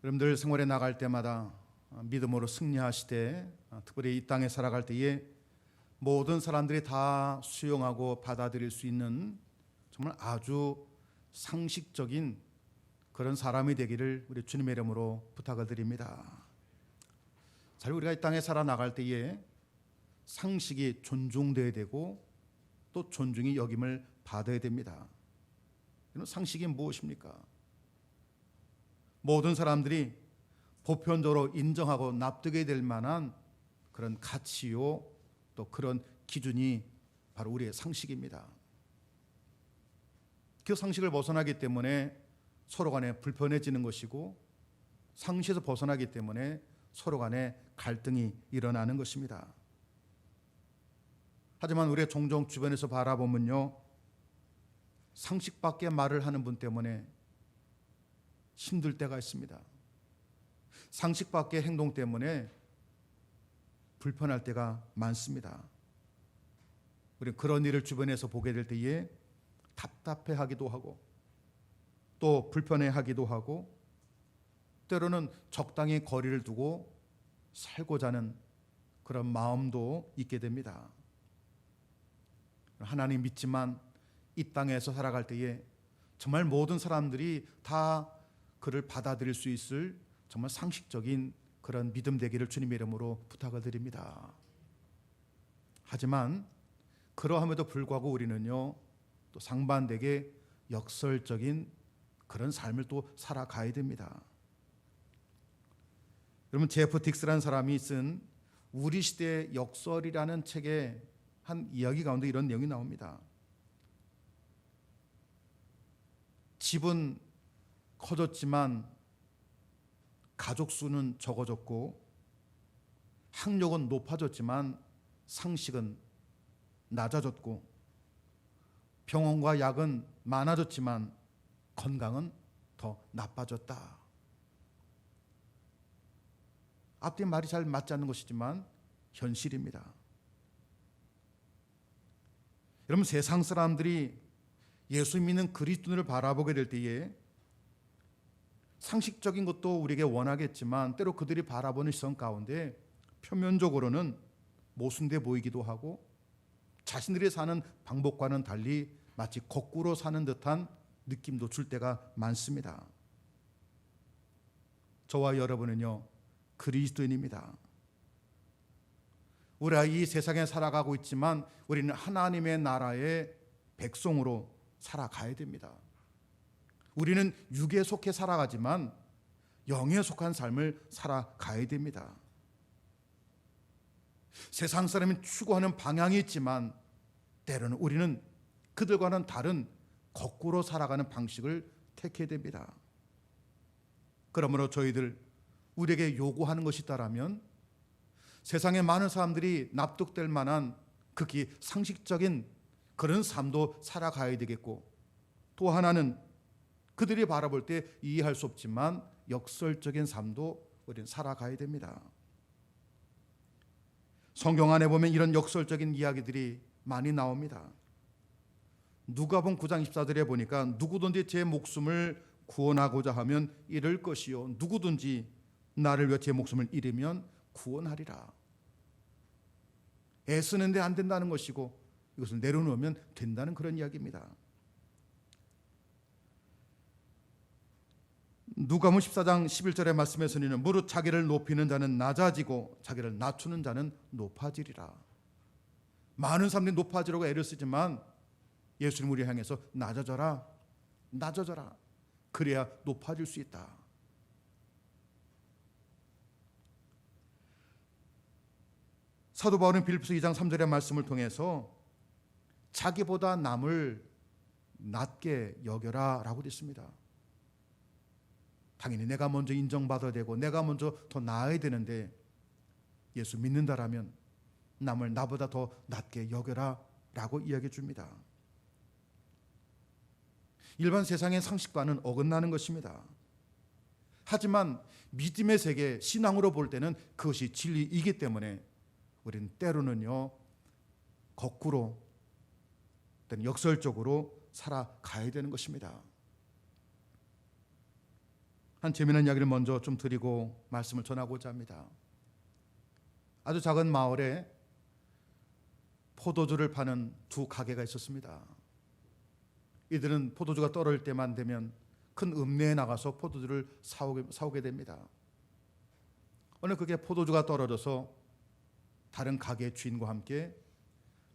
여러분들 생활에 나갈 때마다 믿음으로 승리하시되 특별히 이 땅에 살아갈 때에 모든 사람들이 다 수용하고 받아들일 수 있는 정말 아주 상식적인 그런 사람이 되기를 우리 주님의 이름으로 부탁을 드립니다. 잘 우리가 이 땅에 살아나갈 때에 상식이 존중되어야 되고 또 존중이 여김을 받아야 됩니다. 이런 상식이 무엇입니까? 모든 사람들이 보편적으로 인정하고 납득해야 될 만한 그런 가치요 또 그런 기준이 바로 우리의 상식입니다. 그 상식을 벗어나기 때문에 서로 간에 불편해지는 것이고 상식에서 벗어나기 때문에 서로 간에 갈등이 일어나는 것입니다. 하지만 우리가 종종 주변에서 바라보면요, 상식 밖의 말을 하는 분 때문에 힘들 때가 있습니다. 상식 밖의 행동 때문에 불편할 때가 많습니다. 우리는 그런 일을 주변에서 보게 될 때에 답답해하기도 하고 또 불편해하기도 하고 때로는 적당히 거리를 두고 살고자 하는 그런 마음도 있게 됩니다. 하나님 믿지만 이 땅에서 살아갈 때에 정말 모든 사람들이 다 그를 받아들일 수 있을 정말 상식적인 그런 믿음 되기를 주님의 이름으로 부탁을 드립니다. 하지만 그러함에도 불구하고 우리는요 또 상반되게 역설적인 그런 삶을 또 살아가야 됩니다. 여러분 제프 딕스라는 사람이 쓴 우리 시대의 역설이라는 책에 한 이야기 가운데 이런 내용이 나옵니다. 집은 커졌지만 가족 수는 적어졌고 학력은 높아졌지만 상식은 낮아졌고 병원과 약은 많아졌지만 건강은 더 나빠졌다. 앞뒤 말이 잘 맞지 않는 것이지만 현실입니다. 여러분 세상 사람들이 예수 믿는 그리스도인을 바라보게 될 때에 상식적인 것도 우리에게 원하겠지만 때로 그들이 바라보는 시선 가운데 표면적으로는 모순돼 보이기도 하고 자신들이 사는 방법과는 달리 마치 거꾸로 사는 듯한 느낌도 줄 때가 많습니다. 저와 여러분은요 그리스도인입니다. 우리가 이 세상에 살아가고 있지만 우리는 하나님의 나라의 백성으로 살아가야 됩니다. 우리는 육에 속해 살아가지만 영에 속한 삶을 살아가야 됩니다. 세상 사람이 추구하는 방향이 있지만 때로는 우리는 그들과는 다른 거꾸로 살아가는 방식을 택해야 됩니다. 그러므로 저희들 우리에게 요구하는 것이 있다라면 세상의 많은 사람들이 납득될 만한 극히 상식적인 그런 삶도 살아가야 되겠고 또 하나는 그들이 바라볼 때 이해할 수 없지만 역설적인 삶도 우리는 살아가야 됩니다. 성경 안에 보면 이런 역설적인 이야기들이 많이 나옵니다. 누가복음 9장 24절에 보니까 누구든지 제 목숨을 구원하고자 하면 잃을 것이요 누구든지 나를 위해 제 목숨을 잃으면 구원하리라. 애쓰는데 안 된다는 것이고 이것을 내려놓으면 된다는 그런 이야기입니다. 누가복음 14장 11절의 말씀에서는 무릇 자기를 높이는 자는 낮아지고 자기를 낮추는 자는 높아지리라. 많은 사람들이 높아지려고 애를 쓰지만 예수님 우리 향해서 낮아져라 낮아져라 그래야 높아질 수 있다. 사도 바울은 빌립보서 2장 3절의 말씀을 통해서 자기보다 남을 낮게 여겨라 라고 했습니다. 당연히 내가 먼저 인정받아야 되고 내가 먼저 더 나아야 되는데 예수 믿는다라면 남을 나보다 더 낮게 여겨라 라고 이야기해 줍니다. 일반 세상의 상식과는 어긋나는 것입니다. 하지만 믿음의 세계 신앙으로 볼 때는 그것이 진리이기 때문에 우리는 때로는요 거꾸로 또는 역설적으로 살아가야 되는 것입니다. 한 재미난 이야기를 먼저 좀 드리고 말씀을 전하고자 합니다. 아주 작은 마을에 포도주를 파는 두 가게가 있었습니다. 이들은 포도주가 떨어질 때만 되면 큰 읍내에 나가서 포도주를 사오게 됩니다. 어느 그게 포도주가 떨어져서 다른 가게 주인과 함께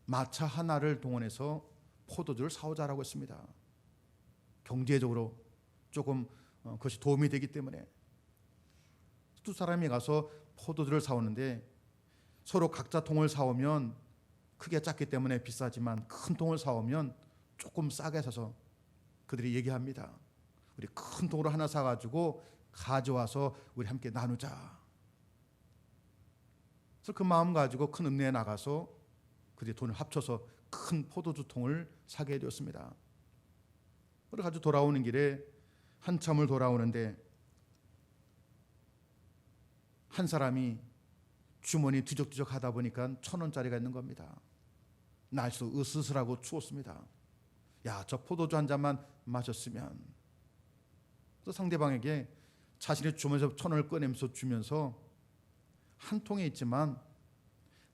마차 하나를 동원해서 포도주를 사오자라고 했습니다. 경제적으로 조금 그것이 도움이 되기 때문에 두 사람이 가서 포도주를 사오는데 서로 각자 통을 사오면 크게 작기 때문에 비싸지만 큰 통을 사오면 조금 싸게 사서 그들이 얘기합니다. 우리 큰 통으로 하나 사가지고 가져와서 우리 함께 나누자. 그래서 그 마음 가지고 큰 읍내에 나가서 그들이 돈을 합쳐서 큰 포도주 통을 사게 되었습니다. 그래가지고 돌아오는 길에 한참을 돌아오는데 한 사람이 주머니 뒤적뒤적 하다 보니까 1,000원짜리가 있는 겁니다. 날씨도 으스스하고 추웠습니다. 야, 저 포도주 한 잔만 마셨으면. 그래서 상대방에게 자신의 주머니에서 1,000원을 꺼내면서 주면서 한 통에 있지만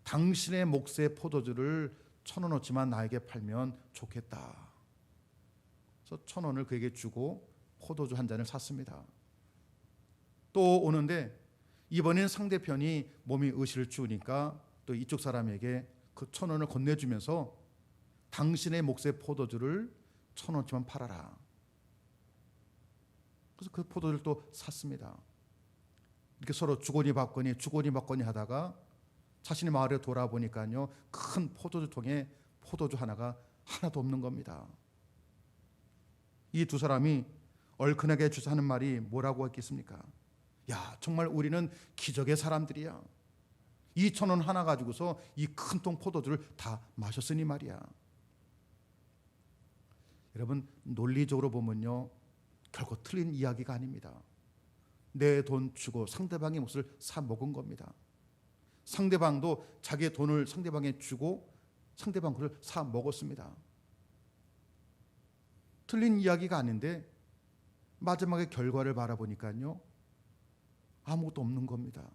당신의 몫의 포도주를 1,000원어치만 나에게 팔면 좋겠다. 그래서 1,000원을 그에게 주고 포도주 한 잔을 샀습니다. 또 오는데 이번엔 상대편이 몸이 의식을 주니까 또 이쪽 사람에게 그 1,000원을 건네주면서 당신의 몫의 포도주를 1,000원치만 팔아라. 그래서 그 포도주를 또 샀습니다. 이렇게 서로 주거니 받거니 하다가 자신의 마을에 돌아보니까요, 큰 포도주통에 포도주 하나가 하나도 없는 겁니다. 이 두 사람이 얼큰하게 주서 하는 말이 뭐라고 했겠습니까? 야, 정말 우리는 기적의 사람들이야. 2,000원 하나 가지고서 이 큰 통 포도주를 다 마셨으니 말이야. 여러분, 논리적으로 보면요, 결코 틀린 이야기가 아닙니다. 내 돈 주고 상대방의 몫을 사 먹은 겁니다. 상대방도 자기의 돈을 상대방에 주고 상대방 것을 사 먹었습니다. 틀린 이야기가 아닌데 마지막에 결과를 바라보니까요, 아무것도 없는 겁니다.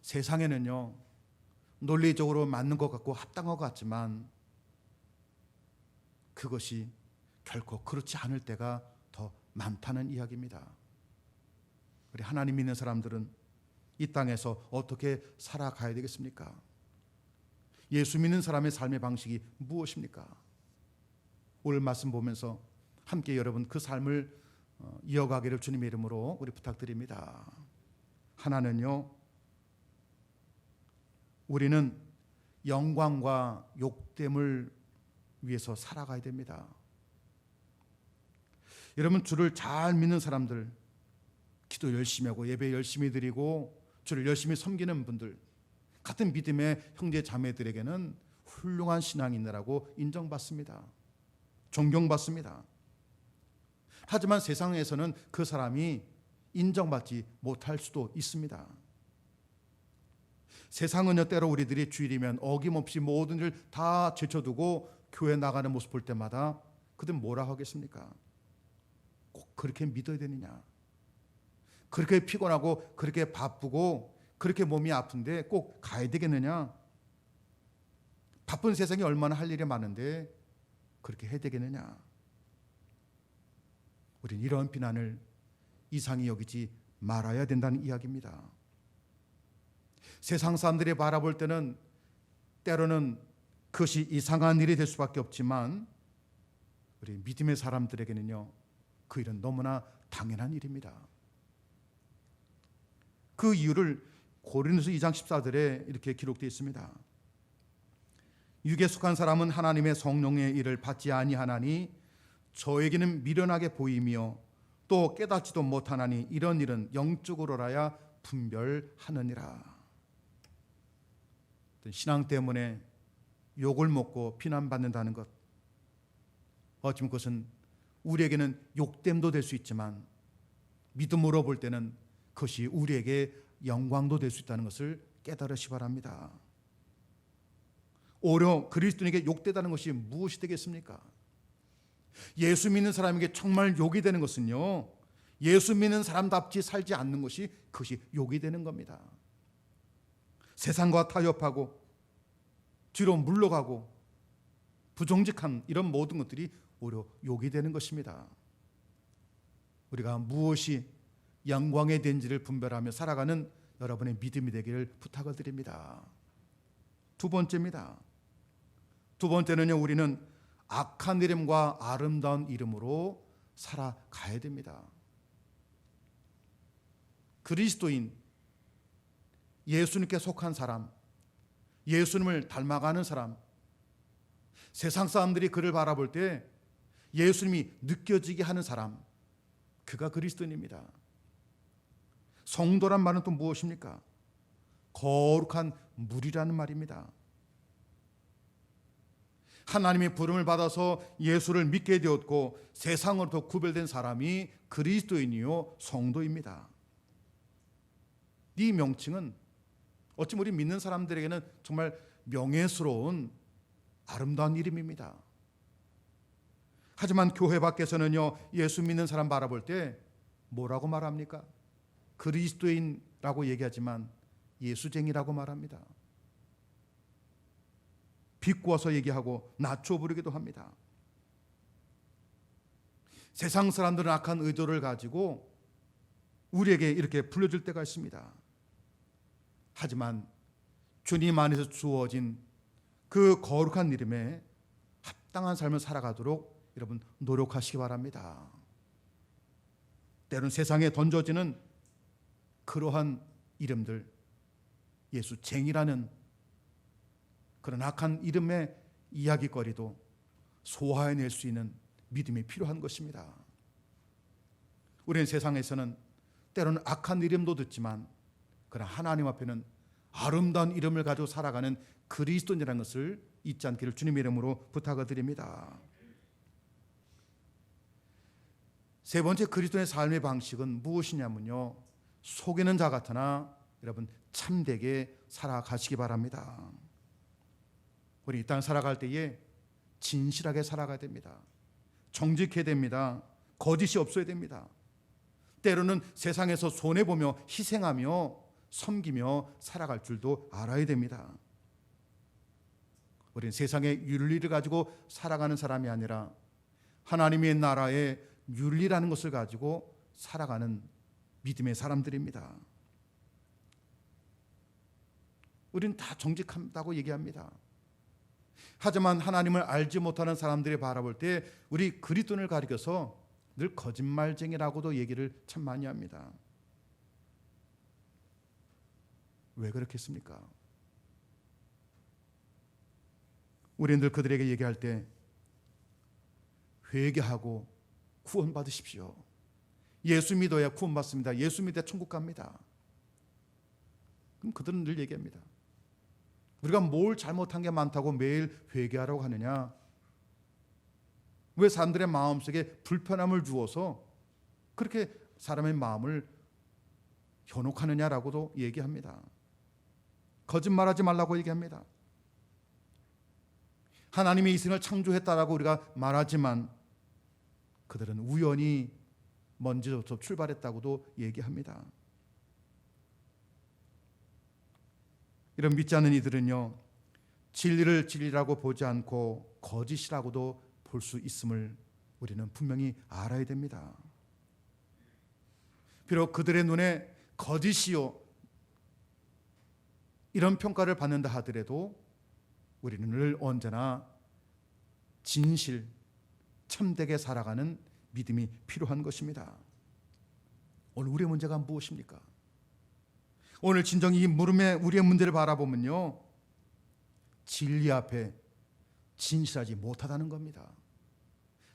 세상에는요, 논리적으로 맞는 것 같고 합당한 것 같지만 그것이 결코 그렇지 않을 때가 더 많다는 이야기입니다. 우리 하나님 믿는 사람들은 이 땅에서 어떻게 살아가야 되겠습니까? 예수 믿는 사람의 삶의 방식이 무엇입니까? 오늘 말씀 보면서 함께 여러분 그 삶을 이어가기를 주님의 이름으로 우리 부탁드립니다. 하나는요, 우리는 영광과 욕됨을 위해서 살아가야 됩니다. 여러분, 주를 잘 믿는 사람들, 기도 열심히 하고 예배 열심히 드리고 주를 열심히 섬기는 분들, 같은 믿음의 형제 자매들에게는 훌륭한 신앙인이라고 인정받습니다. 존경받습니다. 하지만 세상에서는 그 사람이 인정받지 못할 수도 있습니다. 세상은요, 때로 우리들이 주일이면 어김없이 모든 일 다 제쳐두고 교회 나가는 모습 볼 때마다 그들은 뭐라 하겠습니까? 꼭 그렇게 믿어야 되느냐? 그렇게 피곤하고 그렇게 바쁘고 그렇게 몸이 아픈데 꼭 가야 되겠느냐? 바쁜 세상에 얼마나 할 일이 많은데 그렇게 해야 되겠느냐? 우린 이런 비난을 이상히 여기지 말아야 된다는 이야기입니다. 세상 사람들이 바라볼 때는 때로는 그것이 이상한 일이 될 수밖에 없지만 우리 믿음의 사람들에게는요, 그 일은 너무나 당연한 일입니다. 그 이유를 고린도서 2장 14절에 이렇게 기록되어 있습니다. 육에 속한 사람은 하나님의 성령의 일을 받지 아니하나니 저에게는 미련하게 보이며 또 깨닫지도 못하나니 이런 일은 영적으로라야 분별하느니라. 신앙 때문에 욕을 먹고 비난받는다는 것, 어쩌면 그것은 우리에게는 욕됨도 될 수 있지만 믿음으로 볼 때는 그것이 우리에게 영광도 될 수 있다는 것을 깨달으시 바랍니다. 오히려 그리스도인에게 욕되다는 것이 무엇이 되겠습니까? 예수 믿는 사람에게 정말 욕이 되는 것은요, 예수 믿는 사람답지 살지 않는 것이 그것이 욕이 되는 겁니다. 세상과 타협하고 뒤로 물러가고 부정직한 이런 모든 것들이 오히려 욕이 되는 것입니다. 우리가 무엇이 영광의 된지를 분별하며 살아가는 여러분의 믿음이 되기를 부탁을 드립니다. 두 번째입니다. 두 번째는요, 우리는 악한 이름과 아름다운 이름으로 살아가야 됩니다. 그리스도인, 예수님께 속한 사람, 예수님을 닮아가는 사람, 세상 사람들이 그를 바라볼 때 예수님이 느껴지게 하는 사람, 그가 그리스도인입니다. 성도란 말은 또 무엇입니까? 거룩한 물이라는 말입니다. 하나님의 부름을 받아서 예수를 믿게 되었고 세상으로부터 구별된 사람이 그리스도인이요 성도입니다. 이 명칭은 어찌 우리 믿는 사람들에게는 정말 명예스러운 아름다운 이름입니다. 하지만 교회 밖에서는요, 예수 믿는 사람 바라볼 때 뭐라고 말합니까? 그리스도인이라고 얘기하지만 예수쟁이라고 말합니다. 비꼬아서 얘기하고 낮춰 부르기도 합니다. 세상 사람들은 악한 의도를 가지고 우리에게 이렇게 불려줄 때가 있습니다. 하지만 주님 안에서 주어진 그 거룩한 이름에 합당한 삶을 살아가도록 여러분 노력하시기 바랍니다. 때로는 세상에 던져지는 그러한 이름들, 예수쟁이라는 그런 악한 이름의 이야기거리도 소화해낼 수 있는 믿음이 필요한 것입니다. 우리는 세상에서는 때로는 악한 이름도 듣지만 그러나 하나님 앞에는 아름다운 이름을 가지고 살아가는 그리스도인이라는 것을 잊지 않기를 주님의 이름으로 부탁을 드립니다. 세 번째 그리스도의 삶의 방식은 무엇이냐면요, 속이는 자 같으나 여러분 참되게 살아가시기 바랍니다. 우리 이 땅 살아갈 때에 진실하게 살아가야 됩니다. 정직해야 됩니다. 거짓이 없어야 됩니다. 때로는 세상에서 손해보며 희생하며 섬기며 살아갈 줄도 알아야 됩니다. 우리는 세상의 윤리를 가지고 살아가는 사람이 아니라 하나님의 나라의 윤리라는 것을 가지고 살아가는 믿음의 사람들입니다. 우리는 다 정직하다고 얘기합니다. 하지만 하나님을 알지 못하는 사람들이 바라볼 때 우리 그리스도인을 가리켜서 늘 거짓말쟁이라고도 얘기를 참 많이 합니다. 왜 그렇겠습니까? 우리는 늘 그들에게 얘기할 때 회개하고 구원받으십시오. 예수 믿어야 구원받습니다. 예수 믿어야 천국 갑니다. 그럼 그들은 늘 얘기합니다. 우리가 뭘 잘못한 게 많다고 매일 회개하라고 하느냐? 왜 사람들의 마음속에 불편함을 주어서 그렇게 사람의 마음을 현혹하느냐라고도 얘기합니다. 거짓말하지 말라고 얘기합니다. 하나님이 이 세상을 창조했다라고 우리가 말하지만 그들은 우연히 먼지로부터 출발했다고도 얘기합니다. 이런 믿지 않는 이들은요, 진리를 진리라고 보지 않고 거짓이라고도 볼 수 있음을 우리는 분명히 알아야 됩니다. 비록 그들의 눈에 거짓이요 이런 평가를 받는다 하더라도 우리는 늘 언제나 진실, 참되게 살아가는 믿음이 필요한 것입니다. 오늘 우리의 문제가 무엇입니까? 오늘 진정이 이 물음에 우리의 문제를 바라보면요, 진리 앞에 진실하지 못하다는 겁니다.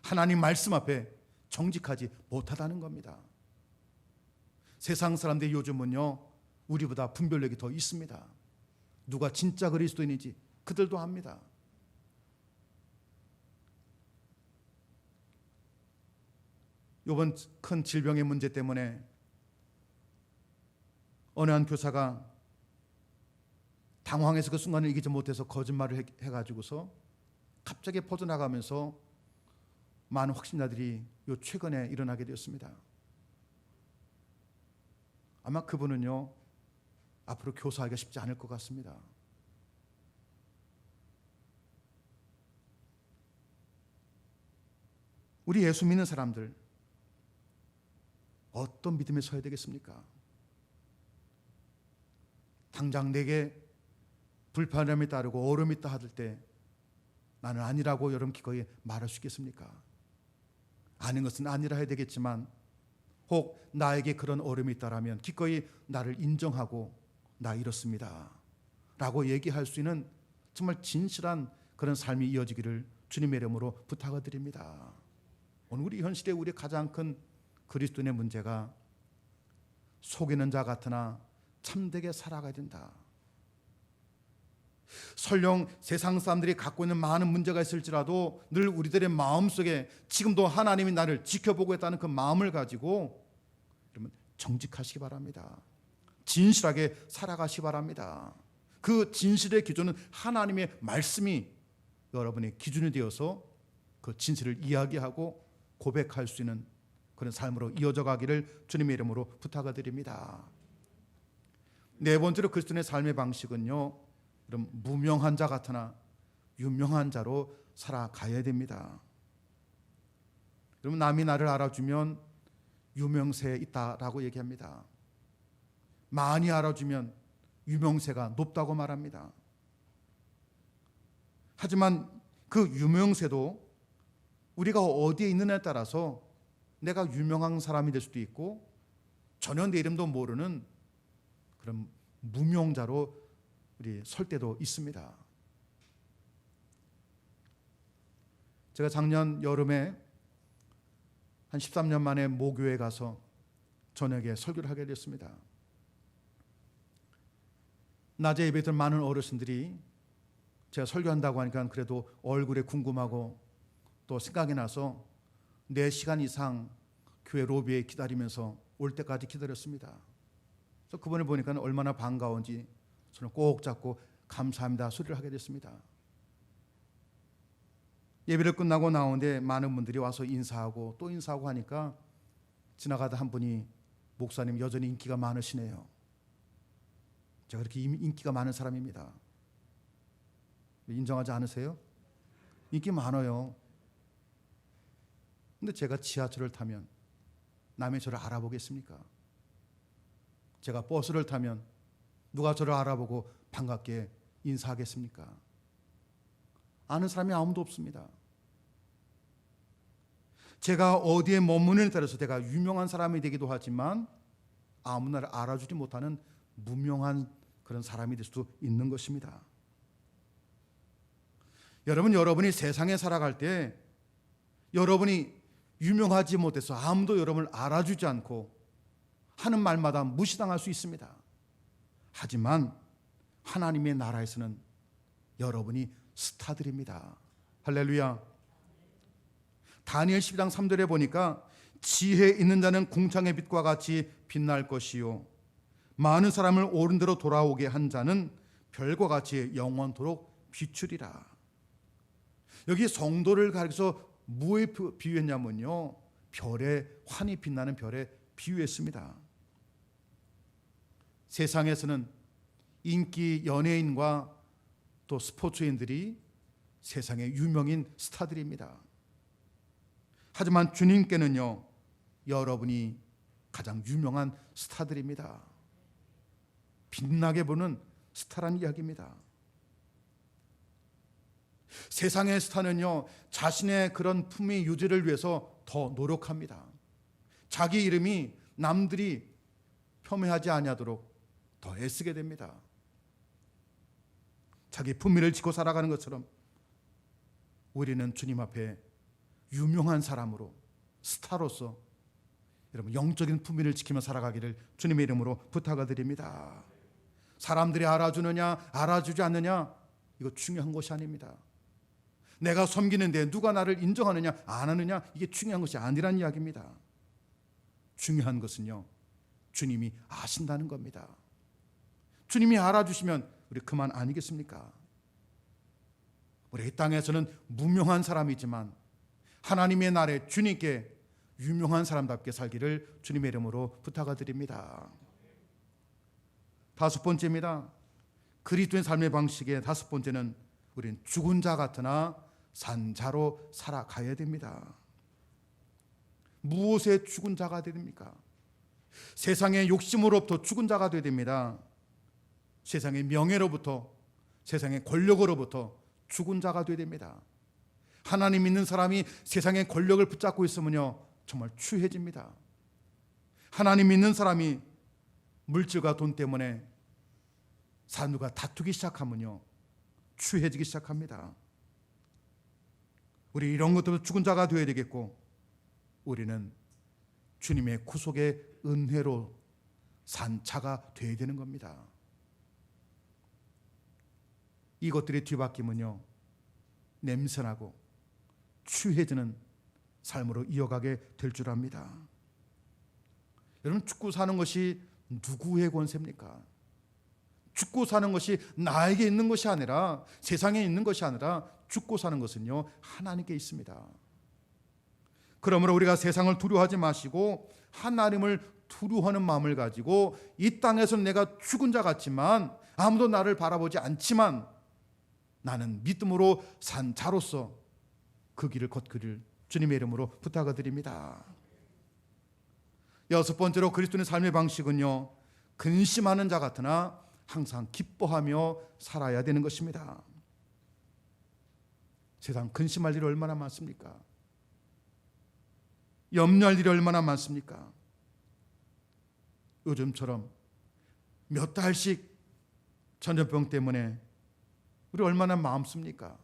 하나님 말씀 앞에 정직하지 못하다는 겁니다. 세상 사람들이 요즘은요, 우리보다 분별력이 더 있습니다. 누가 진짜 그리스도인인지 그들도 압니다. 이번 큰 질병의 문제 때문에 어느 한 교사가 당황해서 그 순간을 이기지 못해서 거짓말을 해가지고서 갑자기 퍼져나가면서 많은 확신자들이 요 최근에 일어나게 되었습니다. 아마 그분은요, 앞으로 교사하기가 쉽지 않을 것 같습니다. 우리 예수 믿는 사람들, 어떤 믿음에 서야 되겠습니까? 당장 내게 불편함이 따르고 어려움이 있다 하들 때 나는 아니라고 여러분 기꺼이 말할 수 있겠습니까? 아닌 것은 아니라 해야 되겠지만, 혹 나에게 그런 어려움이 있다라면 기꺼이 나를 인정하고 나 이렇습니다 라고 얘기할 수 있는 정말 진실한 그런 삶이 이어지기를 주님의 이름으로 부탁을 드립니다. 오늘 우리 현실에 우리 가장 큰 그리스도인의 문제가 속이는 자 같으나 참되게 살아가야 된다. 설령 세상 사람들이 갖고 있는 많은 문제가 있을지라도 늘 우리들의 마음속에 지금도 하나님이 나를 지켜보고 있다는 그 마음을 가지고 여러분 정직하시기 바랍니다. 진실하게 살아가시기 바랍니다. 그 진실의 기준은 하나님의 말씀이 여러분의 기준이 되어서 그 진실을 이야기하고 고백할 수 있는 그런 삶으로 이어져 가기를 주님의 이름으로 부탁을 드립니다. 네 번째로 그리스도인의 삶의 방식은요, 그럼 무명한 자 같으나 유명한 자로 살아가야 됩니다. 여러분, 남이 나를 알아주면 유명세에 있다라고 얘기합니다. 많이 알아주면 유명세가 높다고 말합니다. 하지만 그 유명세도 우리가 어디에 있느냐에 따라서 내가 유명한 사람이 될 수도 있고 전혀 내 이름도 모르는 그런 무명자로 우리 설 때도 있습니다. 제가 작년 여름에 한 13년 만에 모교에 가서 저녁에 설교를 하게 됐습니다. 낮에 예배했던 많은 어르신들이 제가 설교한다고 하니까 그래도 얼굴에 궁금하고 또 생각이 나서 4시간 이상 교회 로비에 기다리면서 올 때까지 기다렸습니다. 그래서 그분을 보니까 얼마나 반가운지 저는 꼭 잡고 감사합니다 소리를 하게 됐습니다. 예배를 끝나고 나오는데 많은 분들이 와서 인사하고 또 인사하고 하니까 지나가다 한 분이 목사님 여전히 인기가 많으시네요. 제가 그렇게 인기가 많은 사람입니다. 인정하지 않으세요? 인기 많아요. 근데 제가 지하철을 타면 남이 저를 알아보겠습니까? 제가 버스를 타면 누가 저를 알아보고 반갑게 인사하겠습니까? 아는 사람이 아무도 없습니다. 제가 어디에 머무느냐에 따라서 제가 유명한 사람이 되기도 하지만 아무 나를 알아주지 못하는 무명한 그런 사람이 될 수도 있는 것입니다. 여러분이 세상에 살아갈 때 여러분이 유명하지 못해서 아무도 여러분을 알아주지 않고 하는 말마다 무시당할 수 있습니다. 하지만 하나님의 나라에서는 여러분이 스타들입니다. 할렐루야. 다니엘 12장 3절에 보니까 지혜 있는 자는 궁창의 빛과 같이 빛날 것이요 많은 사람을 옳은 대로 돌아오게 한 자는 별과 같이 영원토록 비추리라. 여기 성도를 가리켜서 무엇에 비유했냐면요, 별에 환히 빛나는 별에 비유했습니다. 세상에서는 인기 연예인과 또 스포츠인들이 세상의 유명인 스타들입니다. 하지만 주님께는요, 여러분이 가장 유명한 스타들입니다. 빛나게 보는 스타란 이야기입니다. 세상의 스타는요, 자신의 그런 품위 유지를 위해서 더 노력합니다. 자기 이름이 남들이 폄훼하지 아니하도록 더 애쓰게 됩니다. 자기 품위를 지고 살아가는 것처럼 우리는 주님 앞에 유명한 사람으로, 스타로서 여러분 영적인 품위를 지키며 살아가기를 주님의 이름으로 부탁을 드립니다. 사람들이 알아주느냐 알아주지 않느냐 이거 중요한 것이 아닙니다. 내가 섬기는데 누가 나를 인정하느냐 안 하느냐 이게 중요한 것이 아니란 이야기입니다. 중요한 것은요, 주님이 아신다는 겁니다. 주님이 알아주시면 우리 그만 아니겠습니까? 우리 이 땅에서는 무명한 사람이지만 하나님의 나라에 주님께 유명한 사람답게 살기를 주님의 이름으로 부탁을 드립니다. 다섯 번째입니다. 그리스도인 삶의 방식의 다섯 번째는 우리는 죽은 자 같으나 산 자로 살아가야 됩니다. 무엇에 죽은 자가 되야 됩니까? 세상의 욕심으로부터 죽은 자가 되야 됩니다. 세상의 명예로부터, 세상의 권력으로부터 죽은 자가 되야 됩니다. 하나님 믿는 사람이 세상의 권력을 붙잡고 있으면요 정말 추해집니다. 하나님 믿는 사람이 물질과 돈 때문에 사람들과 다투기 시작하면요 추해지기 시작합니다. 우리 이런 것들도 죽은 자가 되어야 되겠고, 우리는 주님의 구속의 은혜로 산 자가 되어야 되는 겁니다. 이것들이 뒤바뀌면요 냄새나고 추해지는 삶으로 이어가게 될 줄 압니다. 여러분, 죽고 사는 것이 누구의 권세입니까? 죽고 사는 것이 나에게 있는 것이 아니라, 세상에 있는 것이 아니라, 죽고 사는 것은요 하나님께 있습니다. 그러므로 우리가 세상을 두려워하지 마시고 하나님을 두려워하는 마음을 가지고, 이 땅에서는 내가 죽은 자 같지만, 아무도 나를 바라보지 않지만 나는 믿음으로 산 자로서 그 길을 걷기를 주님의 이름으로 부탁을 드립니다. 여섯 번째로 그리스도인의 삶의 방식은요 근심하는 자 같으나 항상 기뻐하며 살아야 되는 것입니다. 세상 근심할 일이 얼마나 많습니까? 염려할 일이 얼마나 많습니까? 요즘처럼 몇 달씩 전염병 때문에 우리 얼마나 마음 씁니까?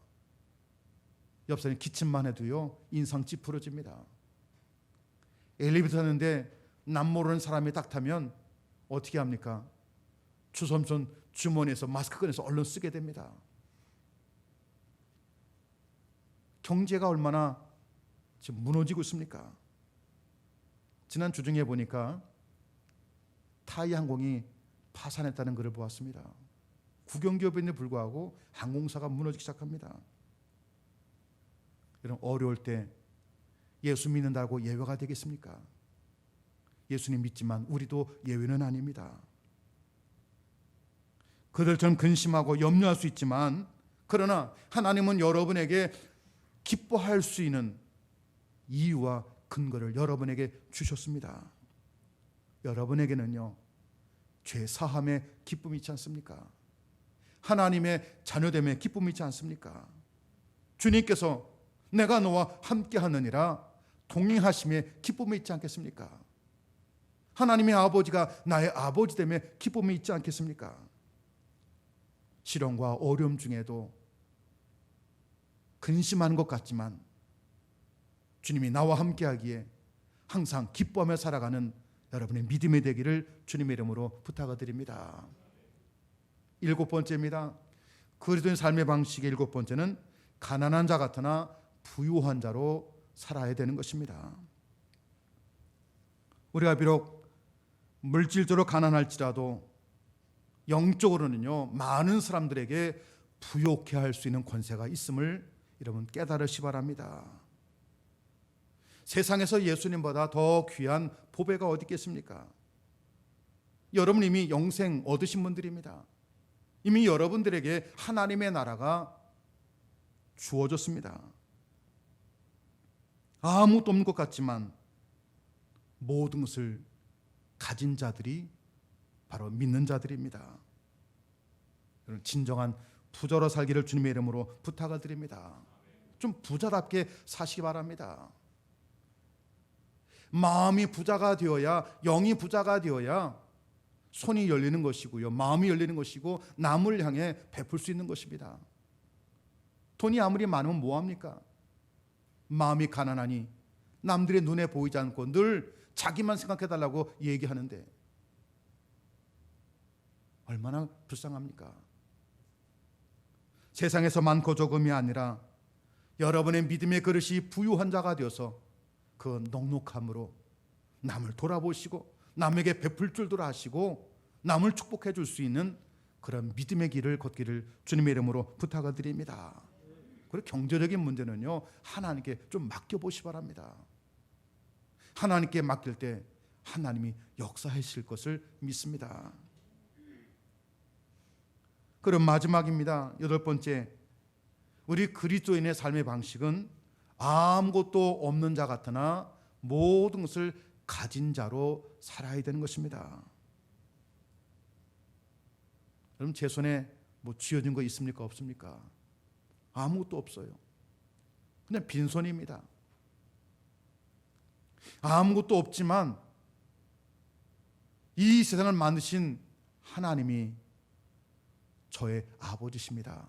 옆사람 기침만 해도요 인상 찌푸러집니다. 엘리베이터 타는데 남 모르는 사람이 딱 타면 어떻게 합니까? 주섬손 주머니에서 마스크 꺼내서 얼른 쓰게 됩니다. 경제가 얼마나 지금 무너지고 있습니까? 지난 주중에 보니까 타이 항공이 파산했다는 글을 보았습니다. 국영기업인데 불구하고 항공사가 무너지기 시작합니다. 이런 어려울 때 예수 믿는다고 예외가 되겠습니까? 예수님 믿지만 우리도 예외는 아닙니다. 그들처럼 근심하고 염려할 수 있지만, 그러나 하나님은 여러분에게 기뻐할 수 있는 이유와 근거를 여러분에게 주셨습니다. 여러분에게는요 죄 사함의 기쁨이 있지 않습니까? 하나님의 자녀됨의 기쁨이 있지 않습니까? 주님께서 내가 너와 함께 하느니라 동행하심의 기쁨이 있지 않겠습니까? 하나님의 아버지가 나의 아버지됨의 기쁨이 있지 않겠습니까? 시련과 어려움 중에도 근심하는 것 같지만 주님이 나와 함께 하기에 항상 기뻐하며 살아가는 여러분의 믿음이 되기를 주님의 이름으로 부탁을 드립니다. 일곱 번째입니다. 그리스도인 삶의 방식의 일곱 번째는 가난한 자 같으나 부유한 자로 살아야 되는 것입니다. 우리가 비록 물질적으로 가난할지라도 영적으로는요 많은 사람들에게 부욕해 할 수 있는 권세가 있음을 여러분 깨달으시 바랍니다. 세상에서 예수님보다 더 귀한 보배가 어디 있겠습니까? 여러분 이미 영생 얻으신 분들입니다. 이미 여러분들에게 하나님의 나라가 주어졌습니다. 아무것도 없는 것 같지만 모든 것을 가진 자들이 바로 믿는 자들입니다. 여러분 진정한 부자로 살기를 주님의 이름으로 부탁을 드립니다. 좀 부자답게 사시기 바랍니다. 마음이 부자가 되어야, 영이 부자가 되어야 손이 열리는 것이고요, 마음이 열리는 것이고 남을 향해 베풀 수 있는 것입니다. 돈이 아무리 많으면 뭐합니까? 마음이 가난하니 남들의 눈에 보이지 않고 늘 자기만 생각해달라고 얘기하는데 얼마나 불쌍합니까? 세상에서 많고 적음이 아니라 여러분의 믿음의 그릇이 부유한 자가 되어서 그 넉넉함으로 남을 돌아보시고 남에게 베풀 줄도 아시고 남을 축복해 줄 수 있는 그런 믿음의 길을 걷기를 주님의 이름으로 부탁을 드립니다. 그리고 경제적인 문제는요, 하나님께 좀 맡겨보시 바랍니다. 하나님께 맡길 때 하나님이 역사하실 것을 믿습니다. 그럼 마지막입니다. 8번째, 우리 그리스도인의 삶의 방식은 아무것도 없는 자 같으나 모든 것을 가진 자로 살아야 되는 것입니다. 여러분, 제 손에 뭐 쥐어진 거 있습니까? 없습니까? 아무것도 없어요. 그냥 빈손입니다. 아무것도 없지만 이 세상을 만드신 하나님이 저의 아버지십니다.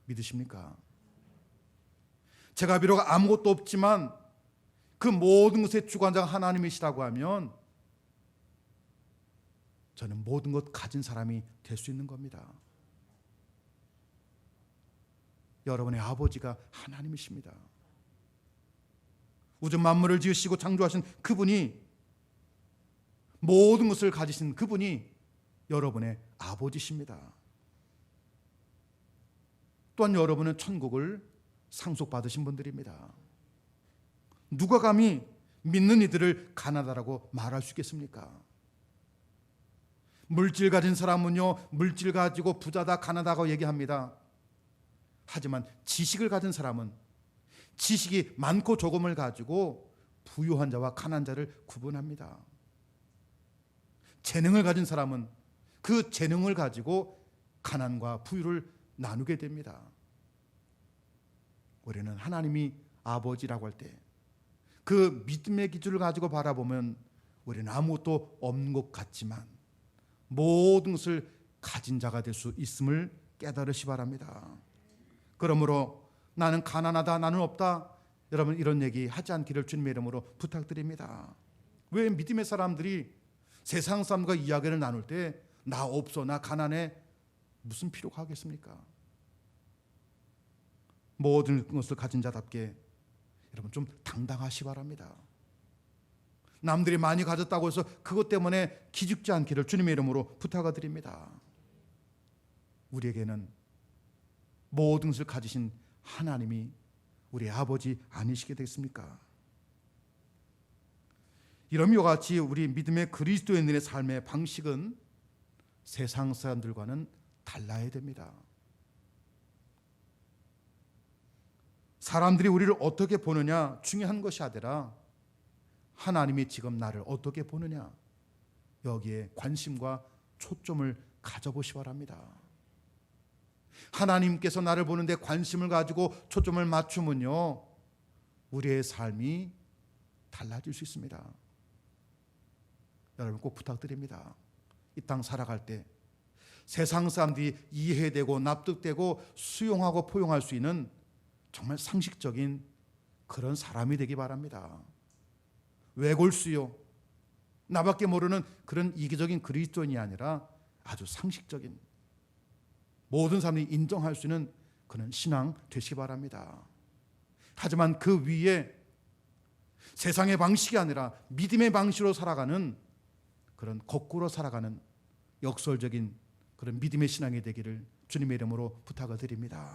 믿으십니까? 제가 비록 아무것도 없지만 그 모든 것의 주관자 하나님이시라고 하면 저는 모든 것 가진 사람이 될 수 있는 겁니다. 여러분의 아버지가 하나님이십니다. 우주 만물을 지으시고 창조하신 그분이, 모든 것을 가지신 그분이 여러분의 아버지십니다. 또한 여러분은 천국을 상속받으신 분들입니다. 누가 감히 믿는 이들을 가난하다고 말할 수 있겠습니까? 물질 가진 사람은요, 물질 가지고 부자다 가난하다고 얘기합니다. 하지만 지식을 가진 사람은 지식이 많고 조금을 가지고 부유한 자와 가난한 자를 구분합니다. 재능을 가진 사람은 그 재능을 가지고 가난과 부유를 나누게 됩니다. 우리는 하나님이 아버지라고 할 때 그 믿음의 기준을 가지고 바라보면 우리는 아무것도 없는 것 같지만 모든 것을 가진 자가 될 수 있음을 깨달으시 바랍니다. 그러므로 나는 가난하다, 나는 없다, 여러분 이런 얘기 하지 않기를 주님의 이름으로 부탁드립니다. 왜 믿음의 사람들이 세상 사람과 이야기를 나눌 때 나 없어, 나 가난해, 무슨 필요가 하겠습니까? 모든 것을 가진 자답게 여러분 좀 당당하시 바랍니다. 남들이 많이 가졌다고 해서 그것 때문에 기죽지 않기를 주님의 이름으로 부탁드립니다. 우리에게는 모든 것을 가지신 하나님이 우리 아버지 아니시겠습니까? 이와 같이 우리 믿음의 그리스도인들의 삶의 방식은 세상 사람들과는 달라야 됩니다. 사람들이 우리를 어떻게 보느냐 중요한 것이 아니라 하나님이 지금 나를 어떻게 보느냐, 여기에 관심과 초점을 가져보시 바랍니다. 하나님께서 나를 보는데 관심을 가지고 초점을 맞추면요, 우리의 삶이 달라질 수 있습니다. 여러분 꼭 부탁드립니다. 이 땅 살아갈 때 세상 사람들이 이해되고 납득되고 수용하고 포용할 수 있는 정말 상식적인 그런 사람이 되기 바랍니다. 외골수요, 나밖에 모르는 그런 이기적인 그리스도인이 아니라 아주 상식적인, 모든 사람이 인정할 수 있는 그런 신앙 되시기 바랍니다. 하지만 그 위에 세상의 방식이 아니라 믿음의 방식으로 살아가는, 그런 거꾸로 살아가는 역설적인 그런 믿음의 신앙이 되기를 주님의 이름으로 부탁을 드립니다.